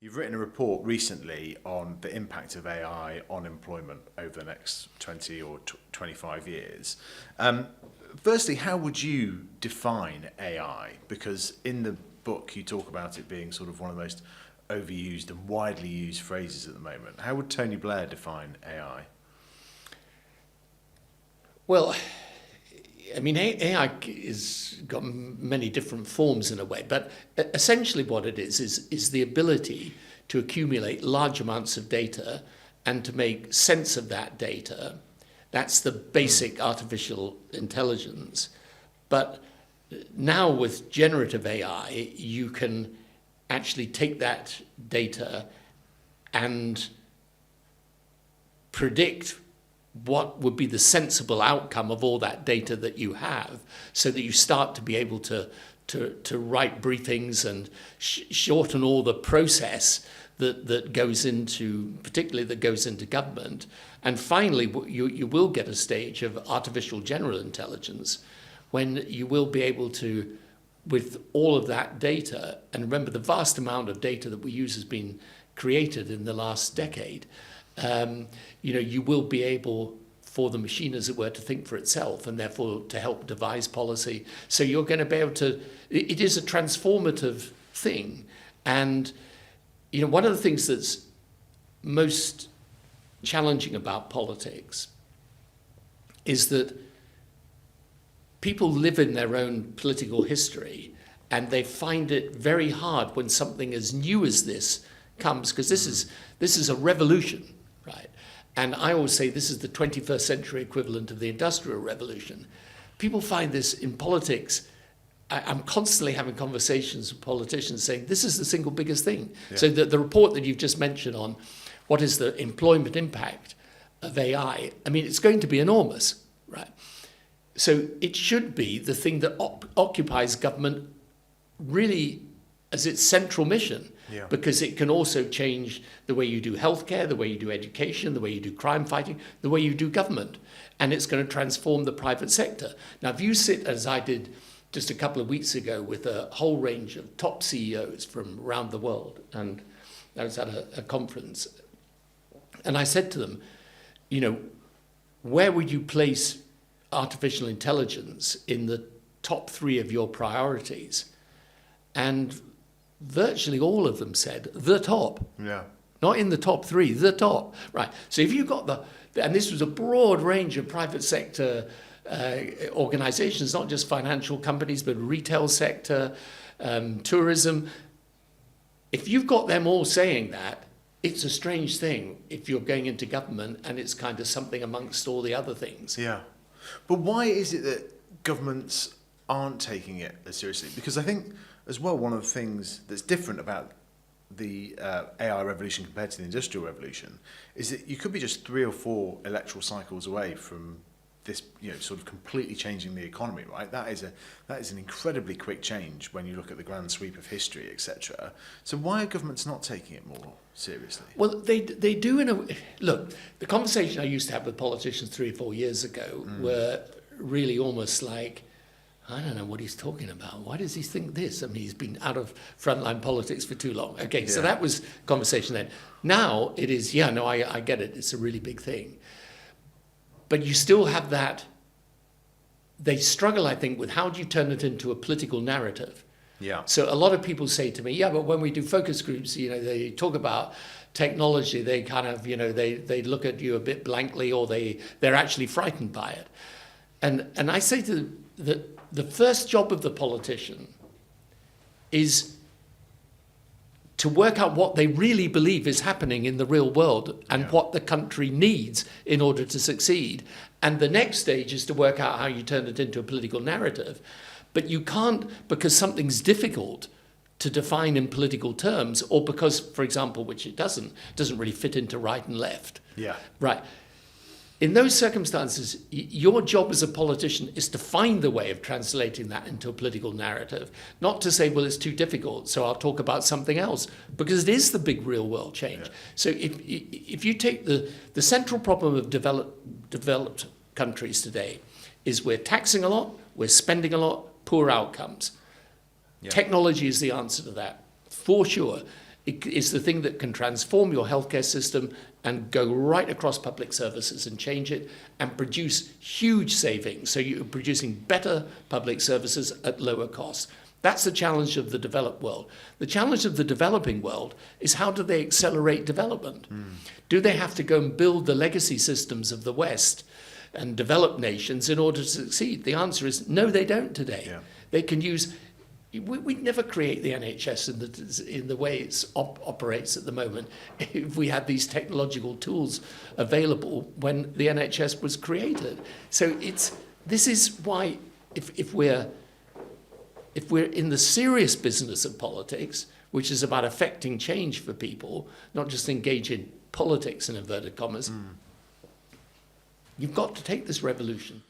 You've written a report recently on the impact of AI on employment over the next 20 or 25 years. Firstly, how would you define AI? Because in the book you talk about it being sort of one of the most overused and widely used phrases at the moment. How would Tony Blair define AI? Well, I mean, AI has got many different forms in a way, but essentially what it is the ability to accumulate large amounts of data and to make sense of that data. That's the basic artificial intelligence. But now with generative AI, you can actually take that data and predict what would be the sensible outcome of all that data that you have, so that you start to be able to write briefings and shorten all the process that goes into, particularly that goes into government. And finally, you will get a stage of artificial general intelligence when you will be able to, with all of that data, and remember the vast amount of data that we use has been created in the last decade, you will be able, for the machine, as it were, to think for itself and therefore to help devise policy. So you're going to be able to, it is a transformative thing. And, one of the things that's most challenging about politics is that people live in their own political history and they find it very hard when something as new as this comes, because this is a revolution, right? And I always say this is the 21st century equivalent of the Industrial Revolution. People find this in politics. I'm constantly having conversations with politicians saying this is the single biggest thing. Yeah. So the report that you've just mentioned on what is the employment impact of AI, I mean, it's going to be enormous, right? So it should be the thing that occupies government really as its central mission. Yeah. Because it can also change the way you do healthcare, the way you do education, the way you do crime fighting, the way you do government. And it's going to transform the private sector. Now, if you sit, as I did just a couple of weeks ago, with a whole range of top CEOs from around the world, and I was at a conference, and I said to them, where would you place artificial intelligence in the top 3 of your priorities? And virtually all of them said the top. Yeah. Not in the top 3, the top. Right. So if you got and this was a broad range of private sector organizations, not just financial companies, but retail sector, tourism. If you've got them all saying that, it's a strange thing if you're going into government and it's kind of something amongst all the other things. Yeah. But why is it that governments aren't taking it as seriously? Because I think, as well, one of the things that's different about the AI revolution compared to the Industrial Revolution is that you could be just 3 or 4 electoral cycles away from this, sort of completely changing the economy, right? That is an incredibly quick change when you look at the grand sweep of history, etc. So why are governments not taking it more seriously? Well, they do in a... Look, the conversation I used to have with politicians 3 or 4 years ago were really almost like, I don't know what he's talking about. Why does he think this? I mean, he's been out of frontline politics for too long. Okay, so that was conversation then. Now it is, I get it. It's a really big thing. But you still have that. They struggle, I think, with how do you turn it into a political narrative? Yeah. So a lot of people say to me, but when we do focus groups, they talk about technology, they kind of, they look at you a bit blankly, or they're actually frightened by it. And I say to them that the first job of the politician is to work out what they really believe is happening in the real world and what the country needs in order to succeed. And the next stage is to work out how you turn it into a political narrative. But you can't, because something's difficult to define in political terms, or because, for example, which it doesn't really fit into right and left. Yeah. Right. In those circumstances, your job as a politician is to find the way of translating that into a political narrative, not to say, well, it's too difficult, so I'll talk about something else, because it is the big real world change. Yeah. So if you take the central problem of developed countries today is we're taxing a lot, we're spending a lot, poor outcomes. Yeah. Technology is the answer to that, for sure. It is the thing that can transform your healthcare system and go right across public services and change it and produce huge savings. So you're producing better public services at lower costs. That's the challenge of the developed world. The challenge of the developing world is how do they accelerate development? Do they have to go and build the legacy systems of the West and developed nations in order to succeed? The answer is no, they don't today. Yeah. They can use... We'd never create the NHS in the way it operates at the moment if we had these technological tools available when the NHS was created. So this is why if we're in the serious business of politics, which is about affecting change for people, not just engage in politics in inverted commas, you've got to take this revolution.